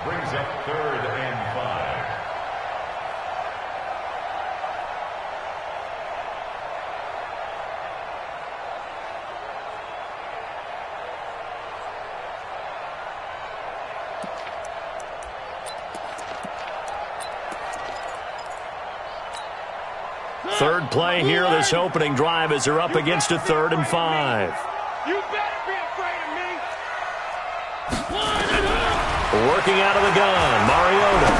brings up 3rd and 5. Third play here, this opening drive as they're up against a 3rd and 5. You better be afraid of me. Working out of the gun, Mariota.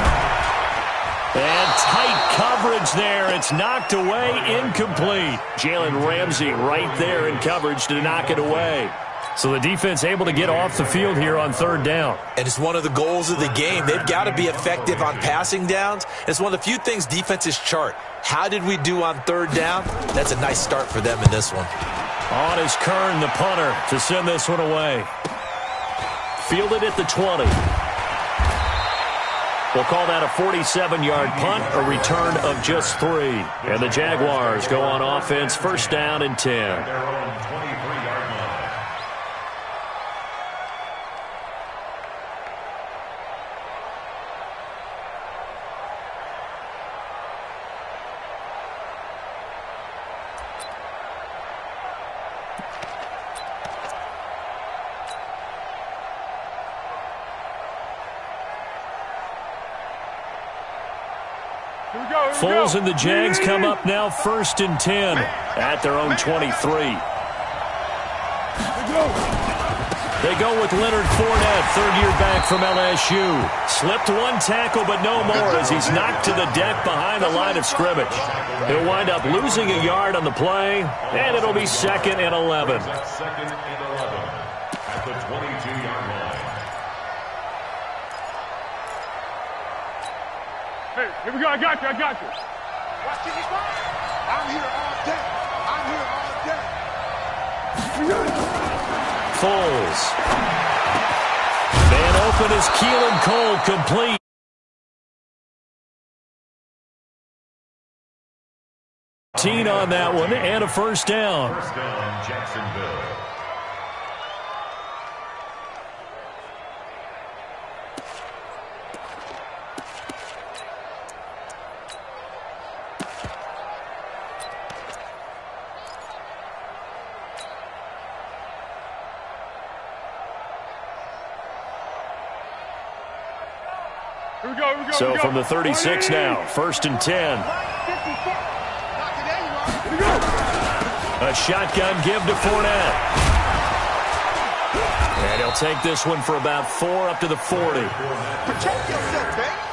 And tight coverage there. It's knocked away, incomplete. Jalen Ramsey right there in coverage to knock it away. So the defense able to get off the field here on 3rd down. And it's one of the goals of the game. They've got to be effective on passing downs. It's one of the few things defenses chart. How did we do on 3rd down? That's a nice start for them in this one. On is Kern, the punter, to send this one away. Fielded at the 20. We'll call that a 47-yard punt, a return of just 3. And the Jaguars go on offense, 1st down and 10. Their own 23-yard line. Foles and the Jags come up now 1st and 10 at their own 23. They go with Leonard Fournette, 3rd-year back from LSU. Slipped one tackle, but no more as he's knocked to the deck behind the line of scrimmage. He'll wind up losing a yard on the play, and it'll be 2nd and 11. 2nd and 11 at the 22-yard line. Hey, here we go. I got you. Watch it, I'm here all day. Foles. Man open is Keelan Cole, complete. On that one, and a 1st down. 1st down, Jacksonville. So from the 36 now, 1st and 10. A shotgun give to Fournette. And he'll take this one for about 4 up to the 40.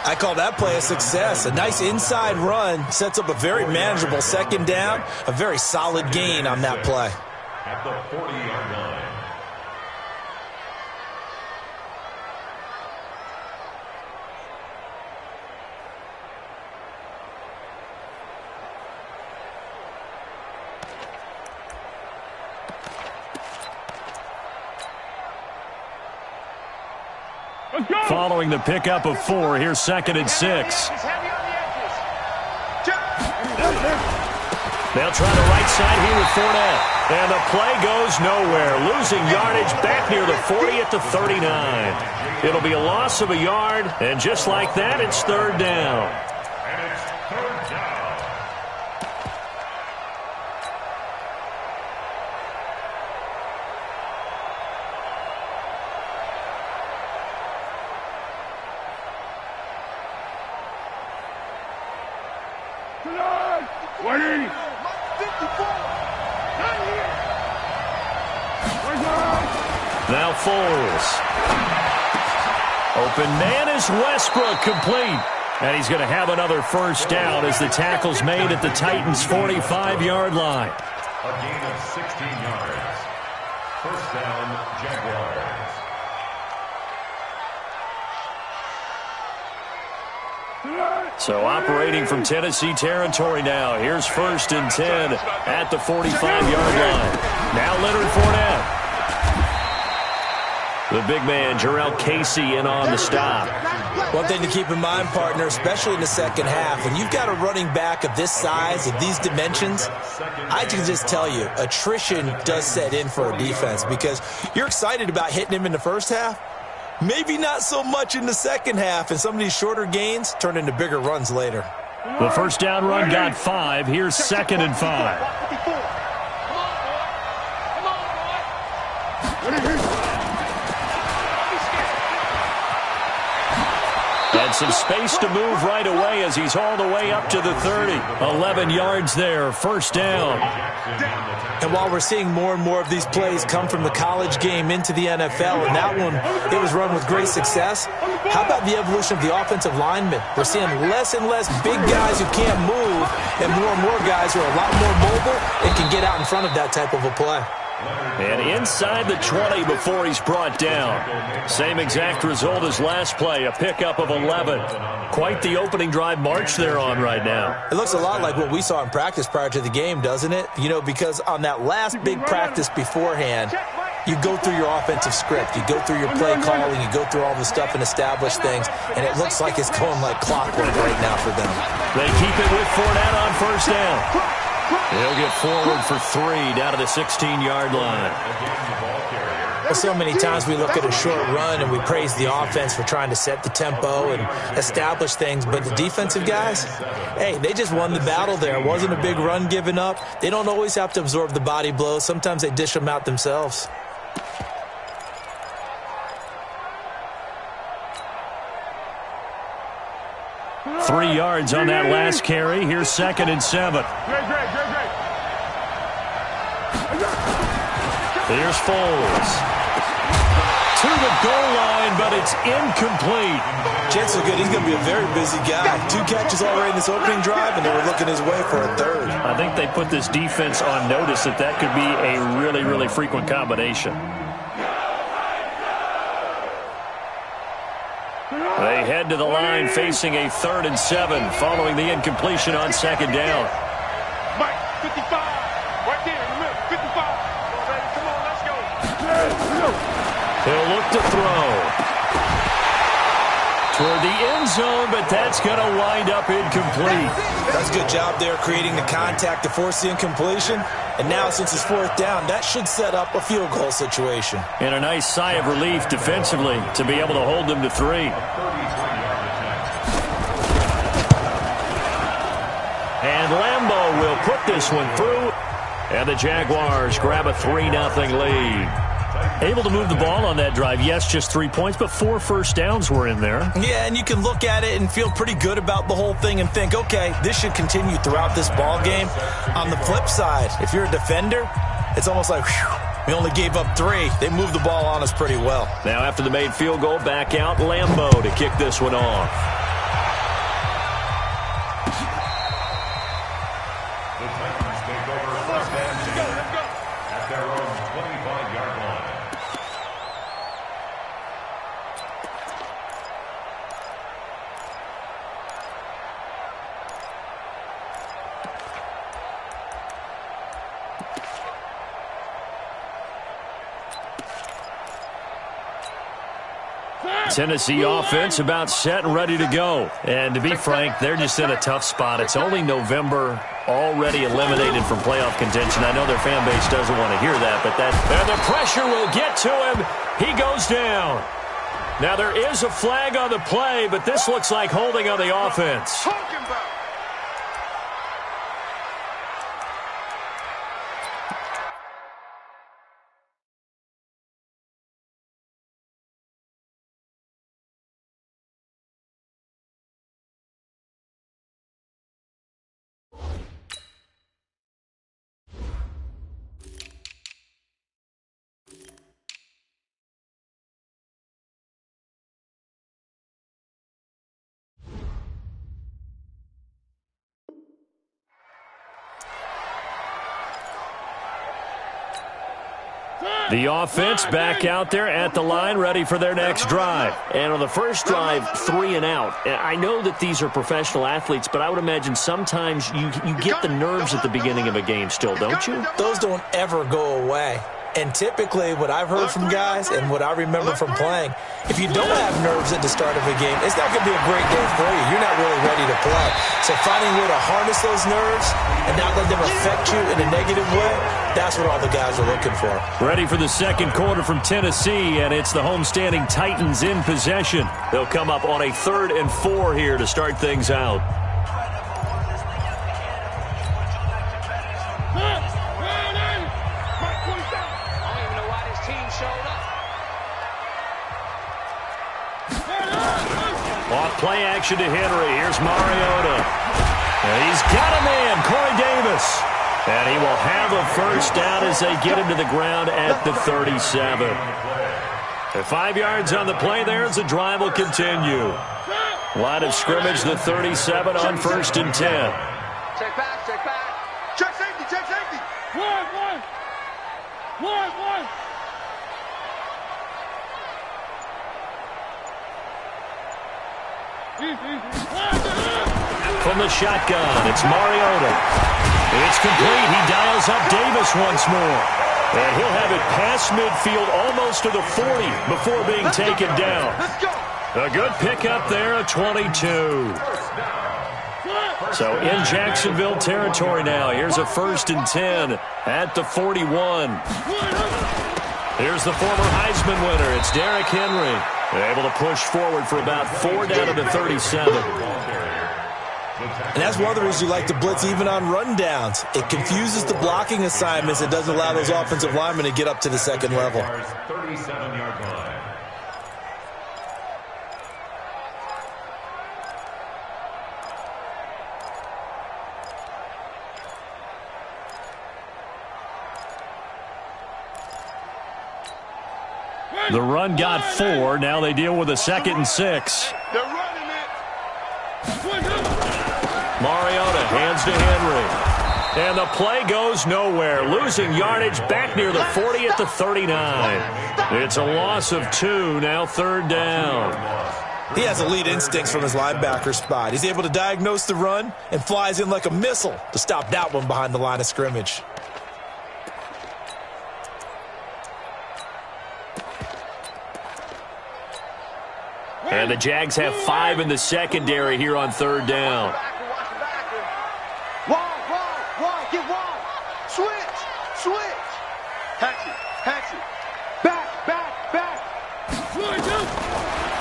I call that play a success. A nice inside run sets up a very manageable 2nd down. A very solid gain on that play. At the 40-yard line. Following the pickup of 4, here's 2nd and 6. They'll try the right side here with Fournette. And the play goes nowhere. Losing yardage back near the 40 at the 39. It'll be a loss of a yard, and just like that, it's 3rd down. And it's 3rd down. Now Foles. Open man is Westbrook, complete. And he's going to have another 1st down as the tackle's made at the Titans' 45-yard line. A gain of 16 yards. 1st down, Jaguars. So operating from Tennessee territory now. Here's 1st and 10 at the 45-yard line. Now Leonard Fournette. The big man, Jarrell Casey, in on the stop. One thing to keep in mind, partner, especially in the 2nd half, when you've got a running back of this size, of these dimensions, I can just tell you, attrition does set in for a defense because you're excited about hitting him in the 1st half. Maybe not so much in the second half, and some of these shorter gains turn into bigger runs later. The first down run got 5. Here's 2nd and 5. And some space to move right away as he's all the way up to the 30. 11 yards there, first down. And while we're seeing more and more of these plays come from the college game into the NFL, and that one, it was run with great success, how about the evolution of the offensive linemen? We're seeing less and less big guys who can't move and more guys who are a lot more mobile and can get out in front of that type of a play. And inside the 20 before he's brought down. Same exact result as last play, a pickup of 11. Quite the opening drive march they're on right now. It looks a lot like what we saw in practice prior to the game, doesn't it? You know, because on that last big practice beforehand, you go through your offensive script, you go through your play calling, you go through all the stuff and establish things, and it looks like it's going like clockwork right now for them. They keep it with Fournette on first down. He'll get forward for 3 down to the 16-yard line. Well, so many times we look at a short run and we praise the offense for trying to set the tempo and establish things, but the defensive guys, hey, they just won the battle there. It wasn't a big run given up. They don't always have to absorb the body blows. Sometimes they dish them out themselves. Three yards on that last carry. Here's 2nd and 7. Here's Foles. To the goal line, but it's incomplete. Chances are good he's going to be a very busy guy. 2 catches already in this opening drive, and they were looking his way for a 3rd. I think they put this defense on notice that could be a really frequent combination. They head to the line facing a 3rd and 7 following the incompletion on 2nd down. Mike, 55. Right there in the middle. 55. Come on, let's go. He'll look to throw. Toward the end zone, but that's going to wind up incomplete. That's a good job there creating the contact to force the incompletion. And now, since it's 4th down, that should set up a field goal situation. And a nice sigh of relief defensively to be able to hold them to 3. And Lambeau will put this one through. And the Jaguars grab a 3-0 lead. Able to move the ball on that drive. Yes, just 3 points, but 4 first downs were in there. Yeah, and you can look at it and feel pretty good about the whole thing and think, okay, this should continue throughout this ball game. On the flip side, if you're a defender, it's almost like, whew, we only gave up 3. They moved the ball on us pretty well. Now after the made field goal, back out Lambeau to kick this one off. The Titans take over first and 10 at their own 25-yard line. Tennessee offense about set and ready to go. And to be frank, they're just in a tough spot. It's only November, already eliminated from playoff contention. I know their fan base doesn't want to hear that, but the pressure will get to him. He goes down. Now there is a flag on the play, but this looks like holding on the offense. The offense back out there at the line, ready for their next drive. And on the first drive, 3 and out. I know that these are professional athletes, but I would imagine sometimes you get the nerves at the beginning of a game still, don't you? Those don't ever go away. And typically, what I've heard from guys and what I remember from playing, if you don't have nerves at the start of a game, it's not going to be a great day for you. You're not really ready to play. So finding a way to harness those nerves and not let them affect you in a negative way, that's what all the guys are looking for. Ready for the second quarter from Tennessee, and it's the homestanding Titans in possession. They'll come up on a 3rd and 4 here to start things out. Off play action to Henry. Here's Mariota. And he's got a man, Corey Davis. And he will have a first down as they get him to the ground at the 37. And 5 yards on the play there as the drive will continue. Line of scrimmage, the 37 on 1st and 10. Check back, check back. Check safety, check safety. One. From the shotgun, it's Mariota. It's complete. He dials up Davis once more. And he'll have it past midfield almost to the 40 before being taken down. A good pickup there, a 22. So in Jacksonville territory now. Here's a 1st and 10 at the 41. Here's the former Heisman winner. It's Derrick Henry. They're able to push forward for about 4 down to the 37. And that's one of the reasons you like to blitz even on rundowns. It confuses the blocking assignments. It doesn't allow those offensive linemen to get up to the second level. 37-yard line. The run got 4. Now they deal with a 2nd and 6. They're running it. Mariota hands to Henry. And the play goes nowhere. Losing yardage back near the 40 at the 39. It's a loss of 2. Now 3rd down. He has elite instincts from his linebacker spot. He's able to diagnose the run and flies in like a missile to stop that one behind the line of scrimmage. And the Jags have 5 in the secondary here on 3rd down. Wall, get wall. Switch. Hatch it. Back.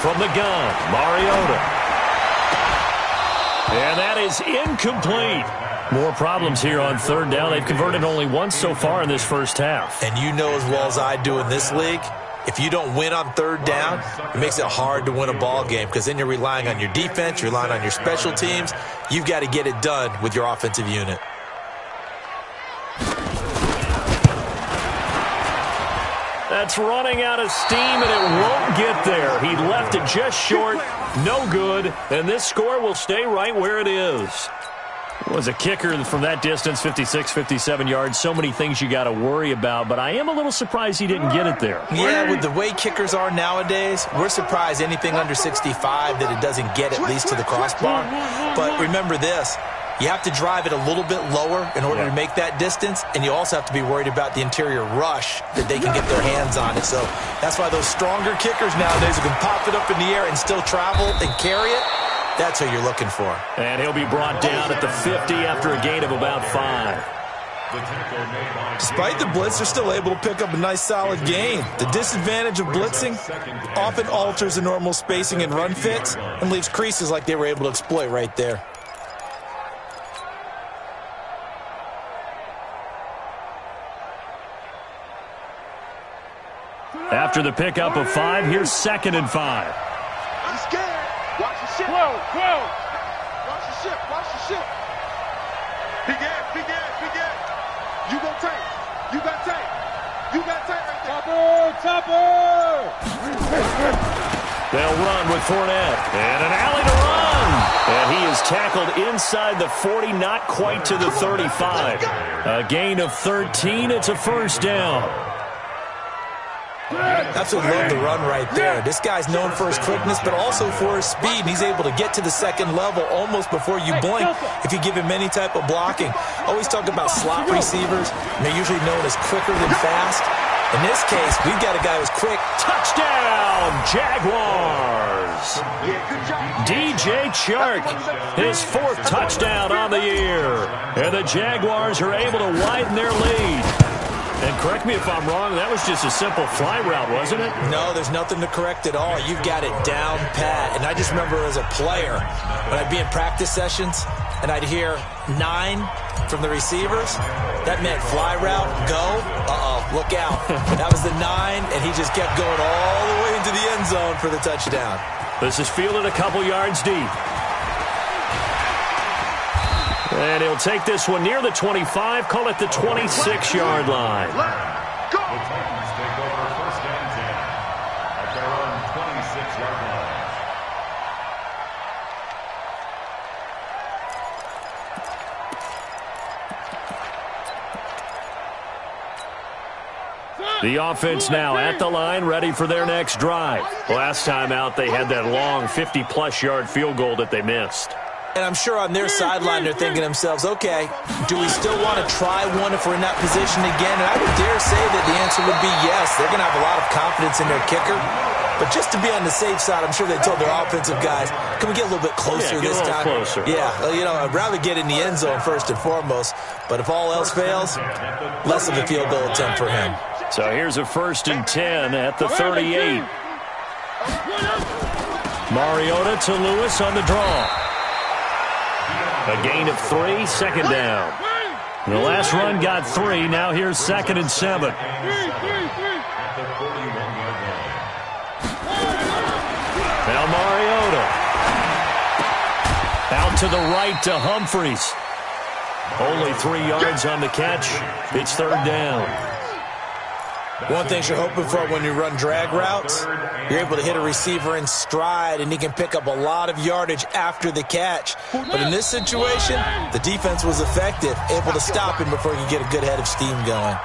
From the gun, Mariota. And that is incomplete. More problems here on 3rd down. They've converted only once so far in this first half. And you know as well as I do in this league, if you don't win on 3rd down, it makes it hard to win a ball game because then you're relying on your defense, you're relying on your special teams. You've got to get it done with your offensive unit. That's running out of steam, and it won't get there. He left it just short, no good, and this score will stay right where it is. Was a kicker from that distance, 56, 57 yards. So many things you got to worry about, but I am a little surprised he didn't get it there. Yeah, with the way kickers are nowadays, we're surprised anything under 65 that it doesn't get at least to the crossbar. But remember this, you have to drive it a little bit lower in order to make that distance, and you also have to be worried about the interior rush that they can get their hands on it. So that's why those stronger kickers nowadays who can pop it up in the air and still travel and carry it, that's who you're looking for. And he'll be brought down at the 50 after a gain of about 5. Despite the blitz, they're still able to pick up a nice solid gain. The disadvantage of blitzing often alters the normal spacing and run fits and leaves creases like they were able to exploit right there. After the pickup of 5, here's 2nd and 5. I'm scared. Watch the ship. Whoa. Watch the ship. Big ass. You got tape right there. Topper. They'll run with Fournette. And an alley to run. And he is tackled inside the 40, not quite to the 35. A gain of 13. It's a first down. Absolutely love the run right there. This guy's known for his quickness, but also for his speed. And he's able to get to the second level almost before you blink if you give him any type of blocking. Always talk about slot receivers. And they're usually known as quicker than fast. In this case, we've got a guy who's quick. Touchdown, Jaguars. DJ Chark, his 4th touchdown on the year. And the Jaguars are able to widen their lead. And correct me if I'm wrong, that was just a simple fly route, wasn't it? No, there's nothing to correct at all. You've got it down pat. And I just remember as a player, when I'd be in practice sessions and I'd hear 9 from the receivers, that meant fly route, go, look out. That was the 9, and he just kept going all the way into the end zone for the touchdown. This is fielded a couple yards deep. And he'll take this one near the 25, call it the 26-yard line. The Titans take over first and 10 at their own 26-yard line. The offense now at the line, ready for their next drive. Last time out, they had that long 50-plus yard field goal that they missed. And I'm sure on their sideline they're thinking to themselves, okay, do we still want to try one if we're in that position again? And I would dare say that the answer would be yes. They're going to have a lot of confidence in their kicker. But just to be on the safe side, I'm sure they told their offensive guys, can we get a little bit closer this time? Closer. Yeah, well, I'd rather get in the end zone first and foremost. But if all else fails, less of a field goal attempt for him. So here's a 1st and 10 at the 38. Mariota to Lewis on the draw. A gain of 3, 2nd down. The last run got 3. Now here's 2nd and 7. Now Mariota. Out to the right to Humphries. Only 3 yards on the catch. It's 3rd down. One thing you're hoping for when you run drag routes, you're able to hit a receiver in stride, and he can pick up a lot of yardage after the catch. But in this situation, the defense was effective, able to stop him before he could get a good head of steam going.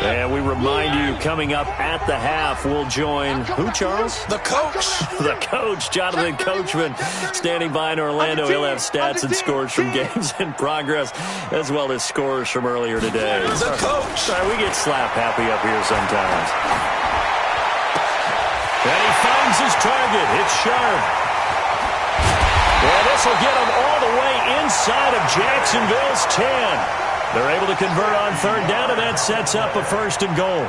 And we remind you, coming up at the half, we'll join who, Charles? The coach. The coach, Jonathan Coachman, standing by in Orlando. He'll have stats and scores from games in progress, as well as scores from earlier today. The coach. Sorry, we get slap happy up here sometimes. And he finds his target. It's sharp. Well, this will get him all the way inside of Jacksonville's 10. They're able to convert on 3rd down, and that sets up a 1st and goal.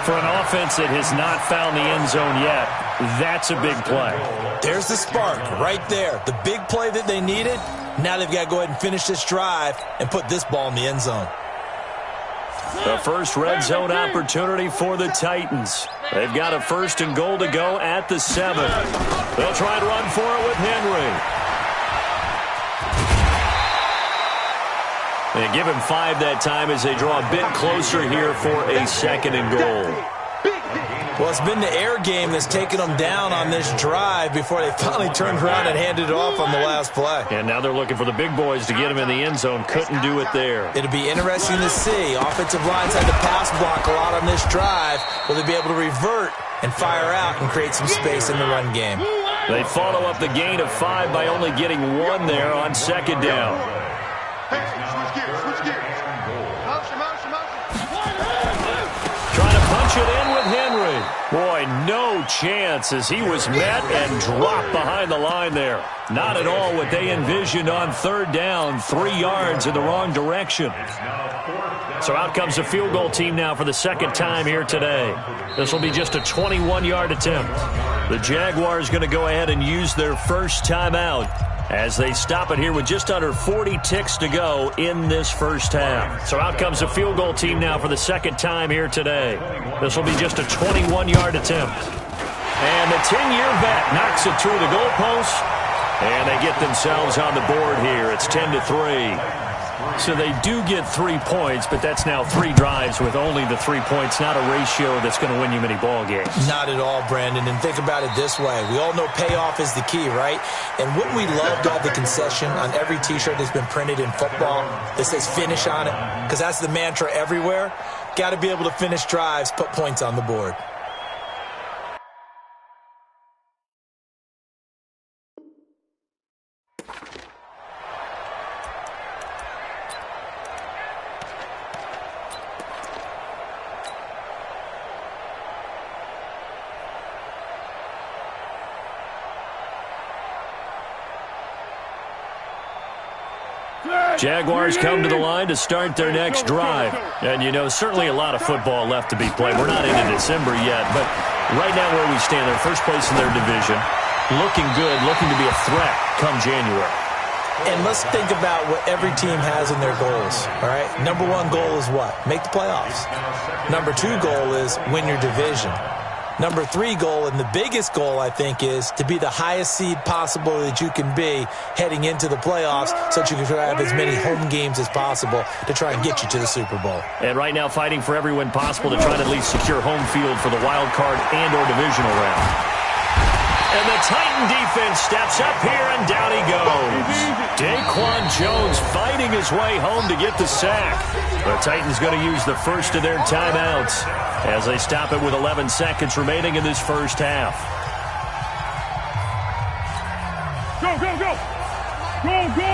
For an offense that has not found the end zone yet, that's a big play. There's the spark right there. The big play that they needed. Now they've got to go ahead and finish this drive and put this ball in the end zone. The first red zone opportunity for the Titans. They've got a 1st and goal to go at the 7. They'll try and run for it with Henry. They give him 5 that time as they draw a bit closer here for a 2nd and goal. Well, it's been the air game that's taken them down on this drive before they finally turned around and handed it off on the last play. And now they're looking for the big boys to get him in the end zone. Couldn't do it there. It'll be interesting to see. Offensive lines had to pass block a lot on this drive. Will they be able to revert and fire out and create some space in the run game? They follow up the gain of 5 by only getting 1 there on 2nd down. Trying to punch it in with Henry. Boy, no chance as he was met and dropped behind the line there. Not at all what they envisioned on 3rd down. 3 yards in the wrong direction. So out comes the field goal team now for the 2nd time here today. This will be just a 21-yard attempt. The Jaguars going to go ahead and use their first timeout as they stop it here with just under 40 ticks to go in this first half. So out comes the field goal team now for the 2nd time here today. This will be just a 21-yard attempt. And the 10-year vet knocks it through the goalpost, and they get themselves on the board here. It's 10-3. So they do get 3 points, but that's now 3 drives with only the 3 points, not a ratio that's going to win you many ball games. Not at all, Brandon. And think about it this way. We all know payoff is the key, right? And wouldn't we love to have the concession on every T-shirt that's been printed in football that says finish on it? Because that's the mantra everywhere. Got to be able to finish drives, put points on the board. Jaguars come to the line to start their next drive. And, you know, certainly a lot of football left to be played. We're not into December yet, but right now where we stand, they're first place in their division. Looking good, looking to be a threat come January. And let's think about what every team has in their goals, all right? Number 1 goal is what? Make the playoffs. Number 2 goal is win your division. Number 3 goal, and the biggest goal, I think, is to be the highest seed possible that you can be heading into the playoffs so that you can have as many home games as possible to try and get you to the Super Bowl. And right now fighting for every win possible to try to at least secure home field for the wild card and or divisional round. And the Titan defense steps up here, and down he goes. Daquan Jones fighting his way home to get the sack. The Titans going to use the first of their timeouts as they stop it with 11 seconds remaining in this first half. Go, go, go. Go, go.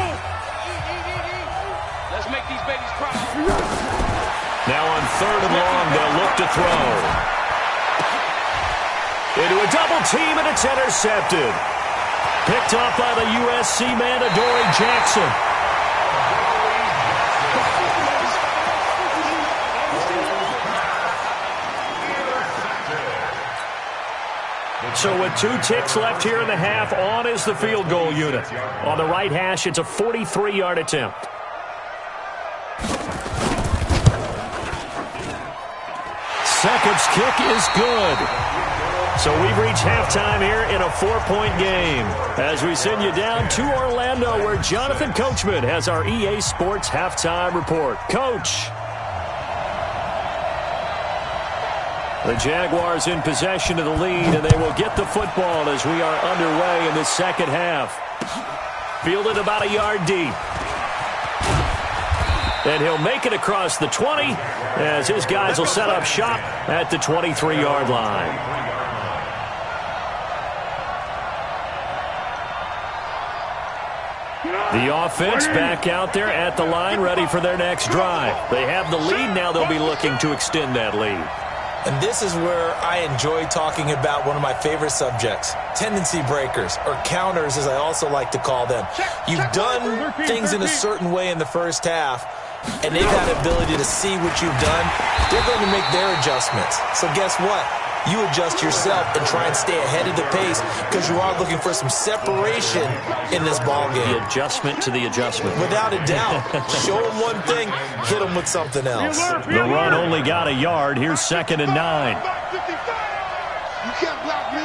Let's make these babies proud. Now on 3rd and long, they'll look to throw. Into a double team, and it's intercepted. Picked up by the USC man, Adoree Jackson. So with 2 ticks left here in the half, on is the field goal unit. On the right hash, it's a 43-yard attempt. Seconds kick is good. So we've reached halftime here in a 4-point game as we send you down to Orlando where Jonathan Coachman has our EA Sports halftime report. Coach. The Jaguars in possession of the lead, and they will get the football as we are underway in the second half. Fielded about a yard deep. And he'll make it across the 20 as his guys will set up shop at the 23-yard line. The offense back out there at the line, ready for their next drive. They have the lead. Now they'll be looking to extend that lead. And this is where I enjoy talking about one of my favorite subjects, tendency breakers, or counters as I also like to call them. You've done things in a certain way in the first half, and they've had the ability to see what you've done. They're going to make their adjustments. So guess what? You adjust yourself and try and stay ahead of the pace because you are looking for some separation in this ball game. The adjustment to the adjustment. Without a doubt. Show them one thing, hit them with something else. The run only got a yard. Here's 2nd and 9. You can't block me.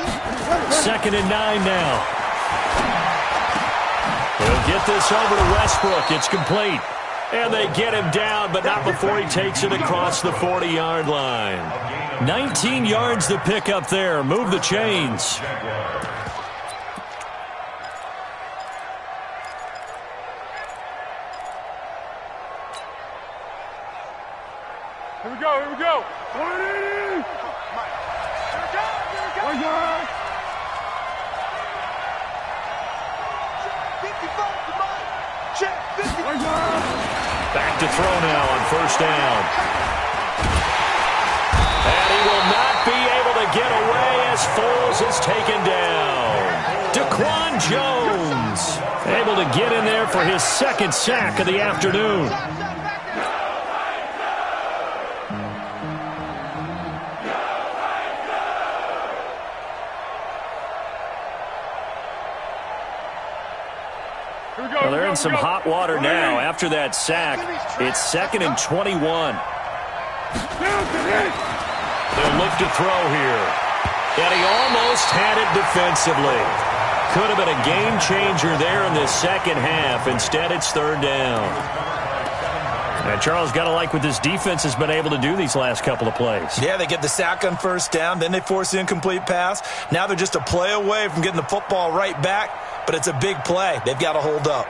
2nd and 9 now. He'll get this over to Westbrook. It's complete. And they get him down, but not before he takes it across the 40-yard line. 19 yards to pick up there. Move the chains. Here we go, here we go. 180. Here we go. Back to throw now on 1st down. And he will not be able to get away as Foles is taken down. Daquan Jones able to get in there for his 2nd sack of the afternoon. Well, they're in some hot water now. After that sack, it's 2nd and 21. They'll look to throw here. And he almost had it defensively. Could have been a game changer there in this second half. Instead, it's 3rd down. And Charles, got to like what this defense has been able to do these last couple of plays. Yeah, they get the sack on first down, then they force the incomplete pass. Now they're just a play away from getting the football right back, but it's a big play. They've got to hold up.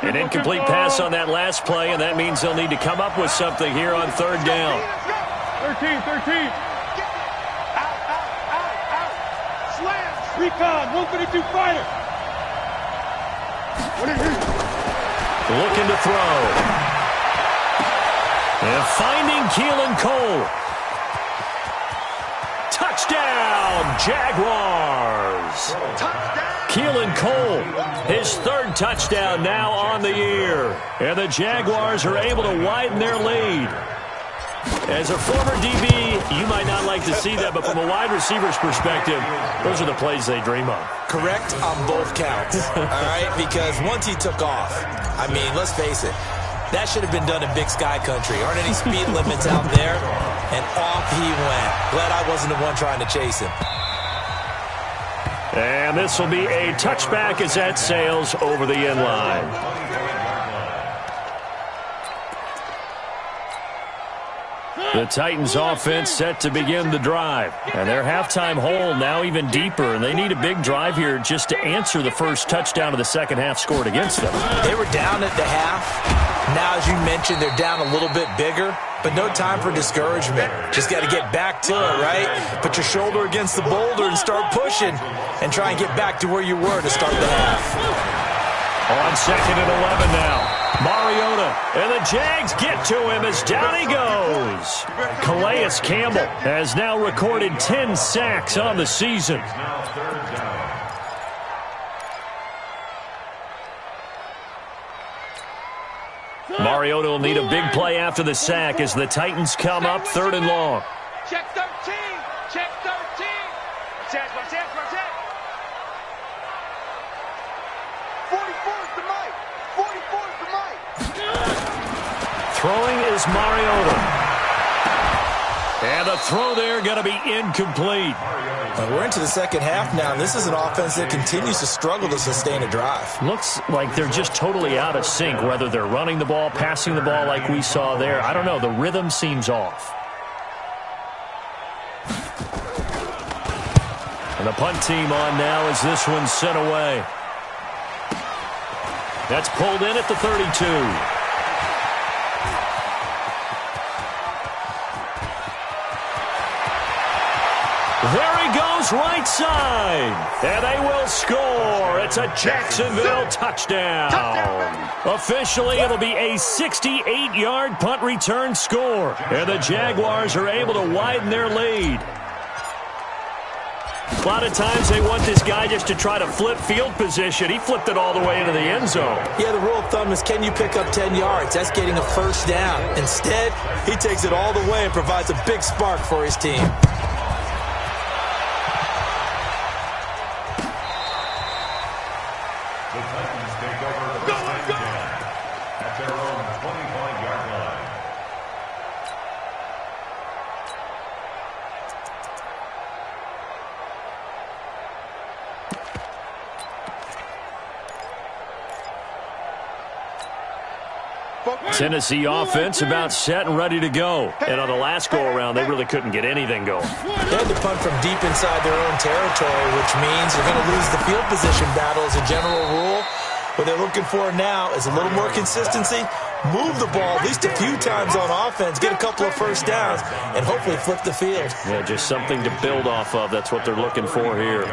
An incomplete pass on that last play, and that means they'll need to come up with something here on third down. 13. Out. Slams. Recon. 152 fighter. Looking to throw. And finding Keelan Cole. Touchdown, Jaguars. Keelan Cole, his third touchdown now on the year. And the Jaguars are able to widen their lead. As a former DB, you might not like to see that, but from a wide receiver's perspective, those are the plays they dream of. Correct on both counts, all right? Because once he took off, I mean, let's face it, that should have been done in Big Sky Country. Aren't any speed limits out there? And off he went. Glad I wasn't the one trying to chase him. And this will be a touchback as that sails over the end line. The Titans offense set to begin the drive. And their halftime hole now even deeper. And they need a big drive here just to answer the first touchdown of the second half scored against them. They were down at the half. Now, as you mentioned, they're down a little bit bigger. But no time for discouragement. Just got to get back to it, right? Put your shoulder against the boulder and start pushing. And try and get back to where you were to start the half. On 2nd and 11 now. Mariota, and the Jags get to him as down he goes. Calais Campbell has now recorded 10 sacks on the season. Mariota will need a big play after the sack as the Titans come up 3rd and long. Check 13. Check 13. Check. 44's the mic. 44's the mic. Throwing is Mariota. And the throw there going to be incomplete. We're into the second half now. This is an offense that continues to struggle to sustain a drive. Looks like they're just totally out of sync, whether they're running the ball, passing the ball like we saw there. I don't know. The rhythm seems off. And the punt team on now as this one's sent away. That's pulled in at the 32. There he goes, right side. And they will score. It's a Jacksonville touchdown. Officially, it'll be a 68-yard punt return score. And the Jaguars are able to widen their lead. A lot of times they want this guy just to try to flip field position. He flipped it all the way into the end zone. Yeah, the rule of thumb is, can you pick up 10 yards? That's getting a first down. Instead, he takes it all the way and provides a big spark for his team. The Titans take over first and 10 at their own 25-yard line. Tennessee offense about set and ready to go. And on the last go-around, they really couldn't get anything going. They had to punt from deep inside their own territory, which means they're going to lose the field position battle as a general rule. What they're looking for now is a little more consistency, move the ball at least a few times on offense, get a couple of first downs, and hopefully flip the field. Yeah, just something to build off of. That's what they're looking for here.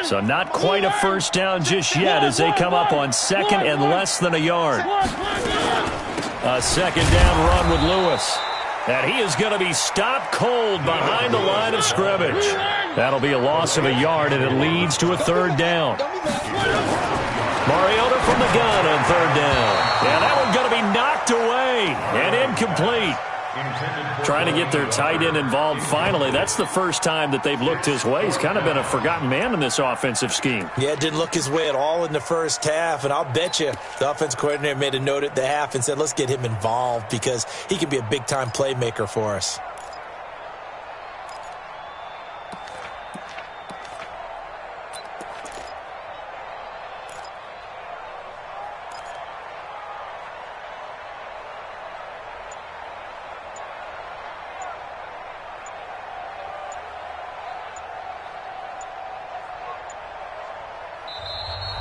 So not quite a first down just yet as they come up on 2nd and less than a yard. A 2nd down run with Lewis. And he is going to be stopped cold behind the line of scrimmage. That'll be a loss of a yard, and it leads to a 3rd down. Mariota from the gun on 3rd down. And that one's going to be knocked away and incomplete. Trying to get their tight end involved finally. That's the first time that they've looked his way. He's kind of been a forgotten man in this offensive scheme. Yeah, it didn't look his way at all in the first half, and I'll bet you the offense coordinator made a note at the half and said, let's get him involved because he can be a big-time playmaker for us.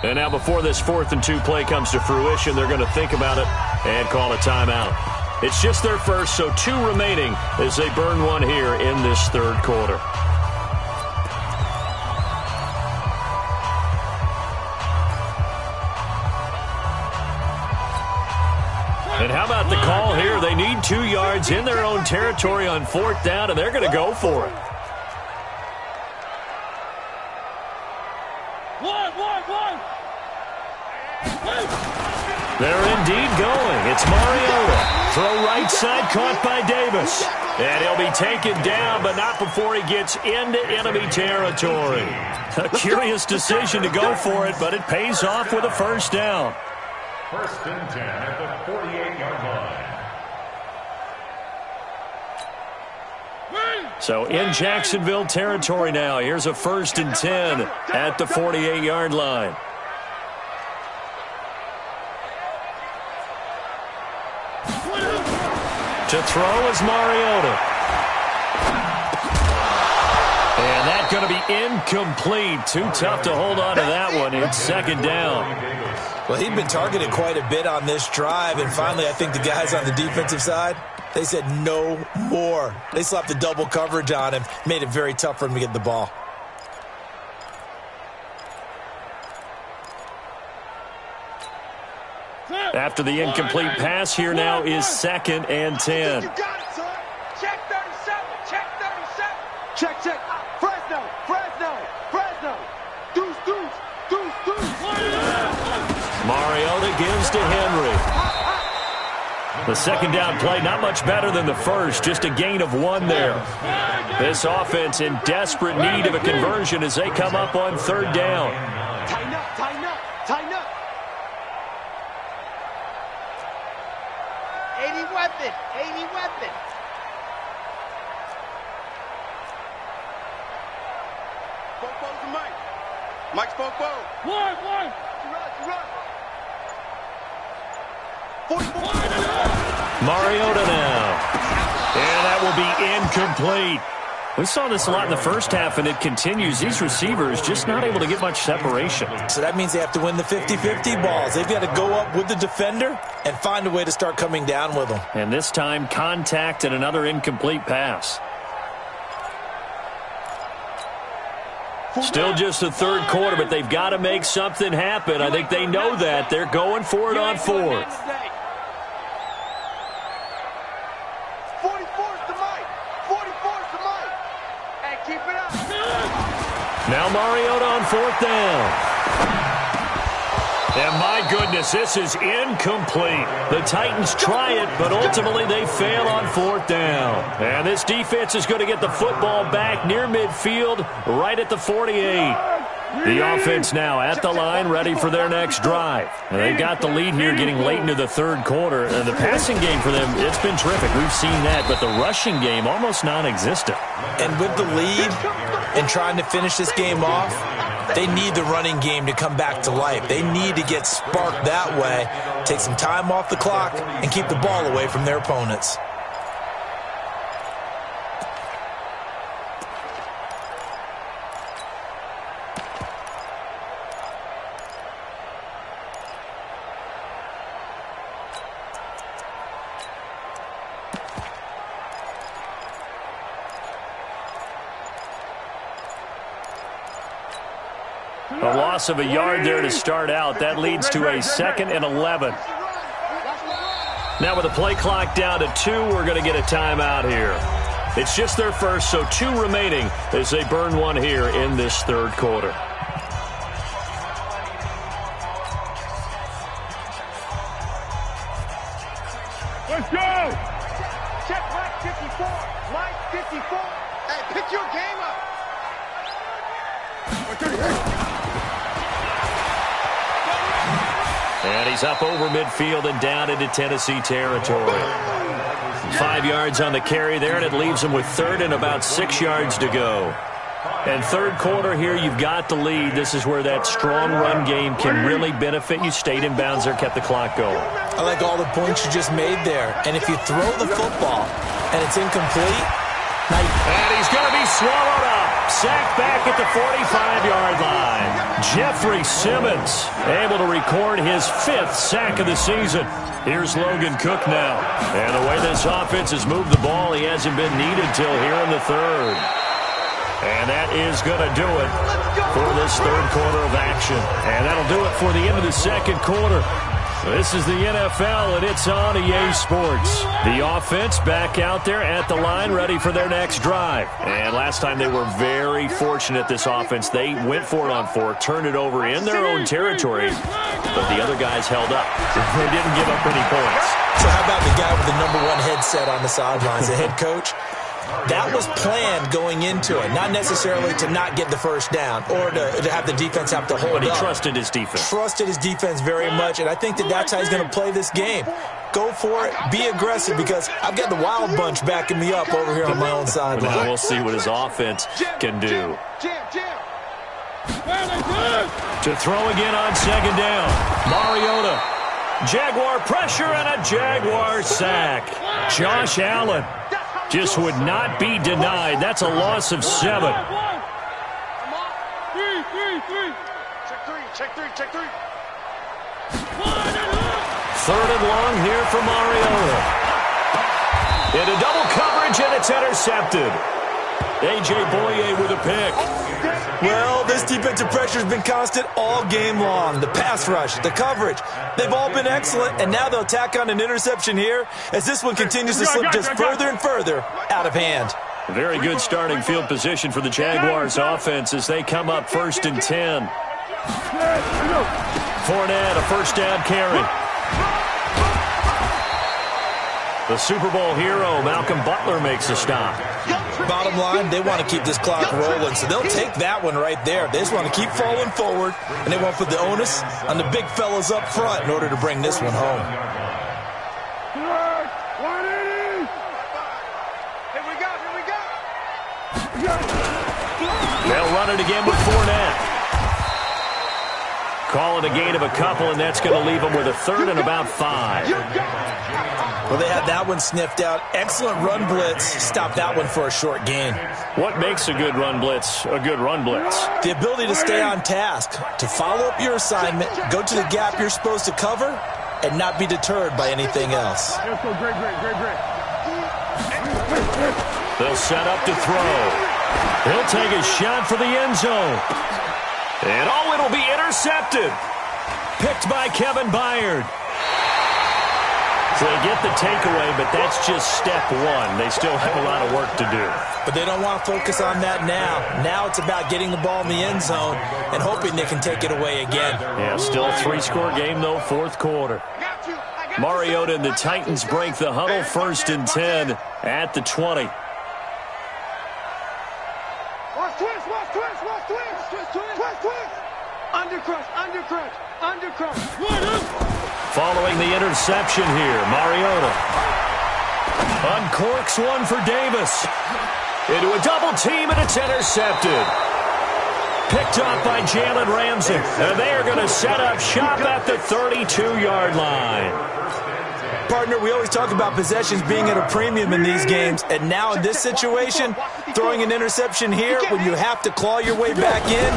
And now before this 4th and 2 play comes to fruition, they're going to think about it and call a timeout. It's just their first, so 2 remaining as they burn one here in this third quarter. And how about the call here? They need 2 yards in their own territory on 4th down, and they're going to go for it. They're indeed going. It's Mariota. Throw right side, caught by Davis. And he'll be taken down, but not before he gets into enemy territory. A curious decision to go for it, but it pays off with a first down. 1st and 10 at the 48-yard line. So in Jacksonville territory now. Here's a 1st and 10 at the 48-yard line. To throw is Mariota. And that's going to be incomplete. Too tough to hold on to that one. It's 2nd down. Well, he'd been targeted quite a bit on this drive, and finally I think the guys on the defensive side, they said no more. They slapped the double coverage on him, made it very tough for him to get the ball. After the incomplete pass, here now is 2nd and 10. You got it, son. Check 37. Check 37. Check, check. Fresno. Deuce. Mariota gives to Henry. The 2nd down play, not much better than the first, just a gain of 1 there. This offense in desperate need of a conversion as they come up on 3rd down. Tighten up. Weapon. Spoke to Mike. Mike spoke. One. Run. 44. Mariota now. And that will be incomplete. We saw this a lot in the first half, and it continues. These receivers just not able to get much separation. So that means they have to win the 50-50 balls. They've got to go up with the defender and find a way to start coming down with them. And this time, contact and another incomplete pass. Still just the 3rd quarter, but they've got to make something happen. I think they know that. They're going for it on 4th. 44's to Mike. Hey, keep it up. Now Mariota on 4th down. And my goodness, this is incomplete. The Titans try it, but ultimately they fail on 4th down. And this defense is going to get the football back near midfield, right at the 48. The offense now at the line, ready for their next drive. And they've got the lead here getting late into the 3rd quarter. And the passing game for them, it's been terrific. We've seen that, but the rushing game almost non-existent. And with the lead and trying to finish this game off, they need the running game to come back to life. They need to get sparked that way, take some time off the clock, and keep the ball away from their opponents. A loss of a yard there to start out. That leads to a 2nd and 11. Now with the play clock down to 2, we're going to get a timeout here. It's just their first, so 2 remaining as they burn one here in this 3rd quarter. Let's go! Check Mike 54. Mike 54. Hey, pick your game up. And he's up over midfield and down into Tennessee territory. 5 yards on the carry there, and it leaves him with 3rd and about 6 yards to go. And 3rd quarter here, you've got the lead. This is where that strong run game can really benefit you. Stayed in bounds there, kept the clock going. I like all the points you just made there. And if you throw the football and it's incomplete, And he's going to be swallowed up. Sacked back at the 45-yard line. Jeffrey Simmons able to record his 5th sack of the season. Here's Logan Cook now. And the way this offense has moved the ball, he hasn't been needed till here in the 3rd. And that is going to do it for this 3rd quarter of action. And that'll do it for the end of the 2nd quarter. This is the NFL, and it's on EA Sports. The offense back out there at the line, ready for their next drive. And last time they were very fortunate, this offense. They went for it on 4, turned it over in their own territory, but the other guys held up. They didn't give up any points. So how about the guy with the #1 headset on the sidelines, the head coach? That was planned going into it, not necessarily to not get the first down or to have the defense have to hold up. But he trusted his defense. Trusted his defense very much, and I think that's how he's going to play this game. Go for it. Be aggressive, because I've got the wild bunch backing me up over here on my own sideline. We'll see what his offense can do. To throw again on 2nd down. Mariota. Jaguar pressure and a Jaguar sack. Josh Allen just would not be denied. That's a loss of 7. Check three. 3rd and long here for Mariota. Into double coverage, and it's intercepted. A.J. Boye with a pick. Well, this defensive pressure has been constant all game long. The pass rush, the coverage, they've all been excellent, and now they'll tack on an interception here as this one continues to slip just further and further out of hand. Very good starting field position for the Jaguars offense as they come up 1st and 10. Fournette, a 1st down carry. The Super Bowl hero, Malcolm Butler, makes a stop. Bottom line, they want to keep this clock rolling, so they'll take that one right there. They just want to keep falling forward, and they want to put the onus on the big fellas up front in order to bring this one home. Here we go. They'll run it again with Fournette. Call it a gain of a couple, and that's going to leave them with a 3rd and about 5. Well, they had that one sniffed out. Excellent run blitz. Stop that one for a short gain. What makes a good run blitz a good run blitz? The ability to stay on task, to follow up your assignment, go to the gap you're supposed to cover, and not be deterred by anything else. Great. They'll set up to throw. He'll take a shot for the end zone. And it'll be intercepted. Picked by Kevin Byard. So they get the takeaway, but that's just step 1. They still have a lot of work to do. But they don't want to focus on that now. Now it's about getting the ball in the end zone and hoping they can take it away again. Yeah, still a 3-score game, though, 4th quarter. Mariota and the Titans break the huddle, 1st and 10 at the 20. Watch twist. Undercrush. Following the interception here, Mariota uncorks one for Davis. Into a double team, and it's intercepted. Picked up by Jalen Ramsey. And they are going to set up shop at the 32-yard line. Partner, we always talk about possessions being at a premium in these games, and now in this situation, throwing an interception here when you have to claw your way back in,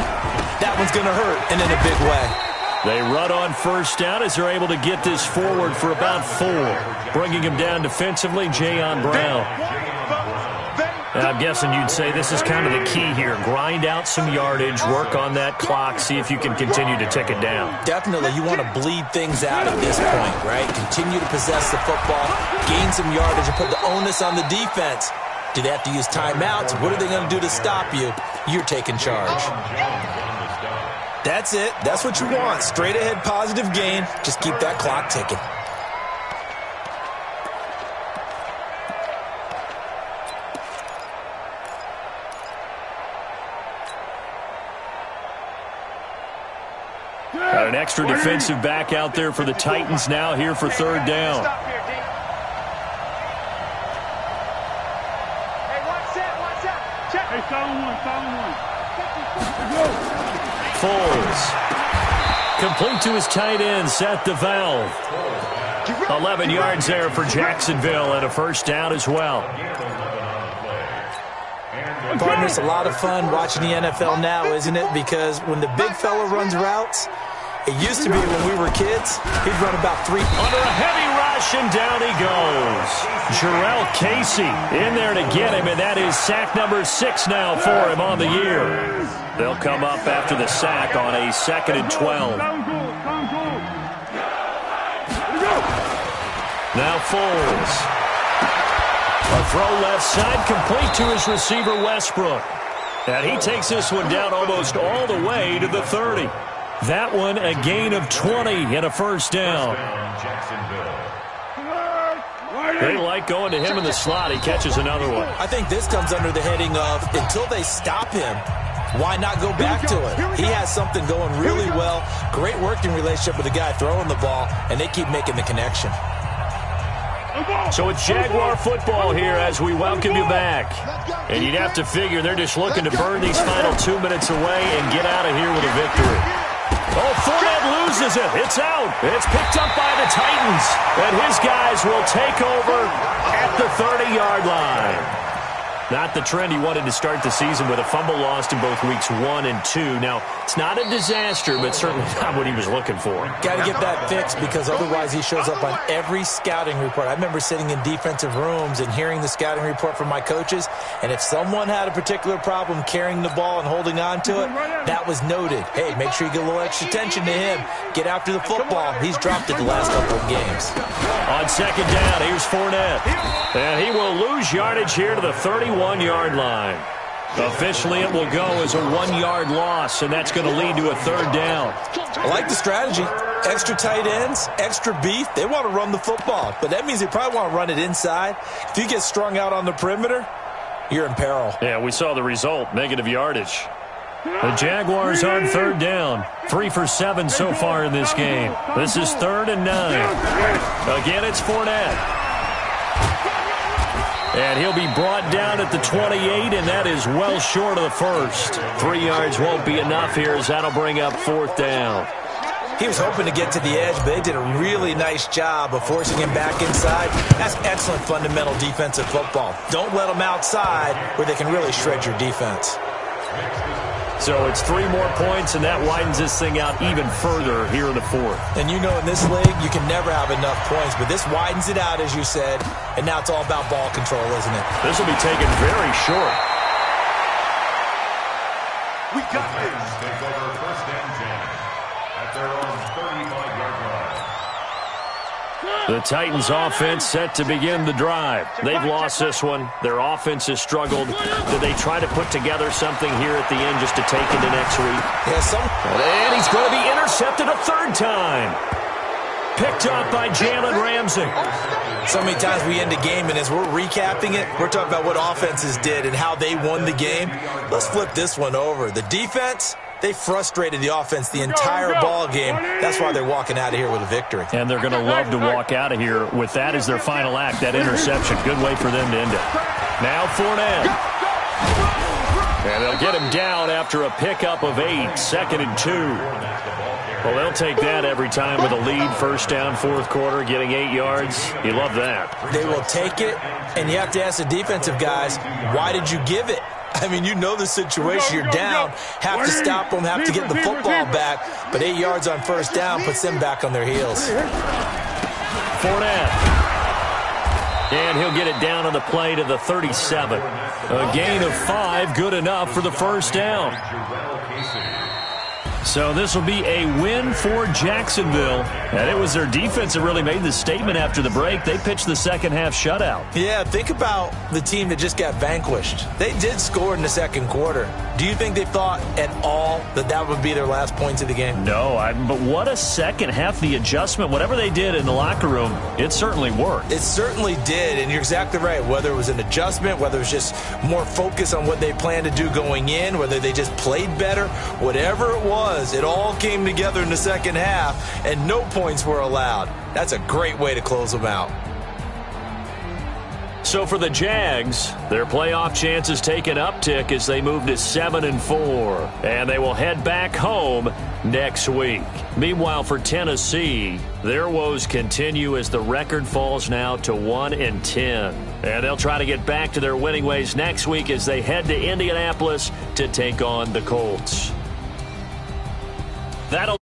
that one's going to hurt, and in a big way. They run on 1st down as they're able to get this forward for about 4. Bringing him down defensively, Jayon Brown. And I'm guessing you'd say this is kind of the key here. Grind out some yardage, work on that clock, see if you can continue to tick it down. Definitely. You want to bleed things out at this point, right? Continue to possess the football, gain some yardage, and put the onus on the defense. Do they have to use timeouts? What are they going to do to stop you? You're taking charge. That's it. That's what you want. Straight ahead positive gain. Just keep that clock ticking. Got an extra defensive back out there for the Titans now here for 3rd down. Foles. Complete to his tight end, Seth DeValve. 11 yards there for Jacksonville and a 1st down as well. Partner, it's a lot of fun watching the NFL now, isn't it? Because when the big fella runs routes, it used to be when we were kids, he'd run about 3. Under a heavy rush, and down he goes. Jarrell Casey in there to get him, and that is sack number 6 now for him on the year. They'll come up after the sack on a 2nd and 12. Now Foles. A throw left side, complete to his receiver, Westbrook. And he takes this one down almost all the way to the 30. That one a gain of 20 and a first down. They like going to him in the slot. He catches another one. I think this comes under the heading of until they stop him, why not go back to it? He has something going really well. Great working relationship with the guy throwing the ball, and they keep making the connection. So it's Jaguar football here as we welcome you back. And you'd have to figure they're just looking to burn these final 2 minutes away and get out of here with a victory. Oh, Fournette loses it. It's out. It's picked up by the Titans. And his guys will take over at the 30-yard line. Not the trend he wanted to start the season with a fumble lost in both weeks 1 and 2. Now, it's not a disaster, but certainly not what he was looking for. Got to get that fixed because otherwise he shows up on every scouting report. I remember sitting in defensive rooms and hearing the scouting report from my coaches, and if someone had a particular problem carrying the ball and holding on to it, that was noted. Hey, make sure you get a little extra attention to him. Get after the football. He's dropped it the last couple of games. On 2nd down, here's Fournette. And he will lose yardage here to the 31-yard line. Officially, it will go as a 1-yard loss, and that's going to lead to a 3rd down. I like the strategy. Extra tight ends, extra beef. They want to run the football, but that means they probably want to run it inside. If you get strung out on the perimeter, you're in peril. Yeah, we saw the result, negative yardage. The Jaguars on 3rd down. 3 for 7 so far in this game. This is 3rd and 9. Again, it's Fournette. And he'll be brought down at the 28, and that is well short of the first. 3 yards won't be enough here as that'll bring up 4th down. He was hoping to get to the edge, but they did a really nice job of forcing him back inside. That's excellent fundamental defensive football. Don't let them outside where they can really shred your defense. So it's 3 more points, and that widens this thing out even further here in the 4th. And you know in this league, you can never have enough points, but this widens it out, as you said, and now it's all about ball control, isn't it? This will be taken very short. We got this. Take over 1st and 10 at their own 35-yard line. The Titans offense set to begin the drive. They've lost this one. Their offense has struggled. Did they try to put together something here at the end just to take into next week? Yeah, and he's going to be intercepted a 3rd time. Picked up by Jalen Ramsey. So many times we end a game, and as we're recapping it, we're talking about what offenses did and how they won the game. Let's flip this one over. The defense, they frustrated the offense the entire ball game. That's why they're walking out of here with a victory. And they're going to love to walk out of here with that as their final act, that interception. Good way for them to end it. Now Fournette. And they'll get him down after a pickup of 8, 2nd and 2. Well, they'll take that every time with a lead, 1st down, 4th quarter, getting 8 yards. You love that. They will take it, and you have to ask the defensive guys, why did you give it? I mean, you know the situation. You're down, have to stop them, have to get the football back, but 8 yards on 1st down puts them back on their heels. Fournette. And he'll get it down on the play to the 37. A gain of 5, good enough for the 1st down. So this will be a win for Jacksonville. And it was their defense that really made the statement after the break. They pitched the second-half shutout. Yeah, think about the team that just got vanquished. They did score in the 2nd quarter. Do you think they thought at all that that would be their last points of the game? No, but what a second half. The adjustment, whatever they did in the locker room, it certainly worked. It certainly did, and you're exactly right. Whether it was an adjustment, whether it was just more focus on what they planned to do going in, whether they just played better, whatever it was, it all came together in the 2nd half, and no points were allowed. That's a great way to close them out. So for the Jags, their playoff chances take an uptick as they move to 7-4, and they will head back home next week. Meanwhile, for Tennessee, their woes continue as the record falls now to 1-10, and they'll try to get back to their winning ways next week as they head to Indianapolis to take on the Colts. That'll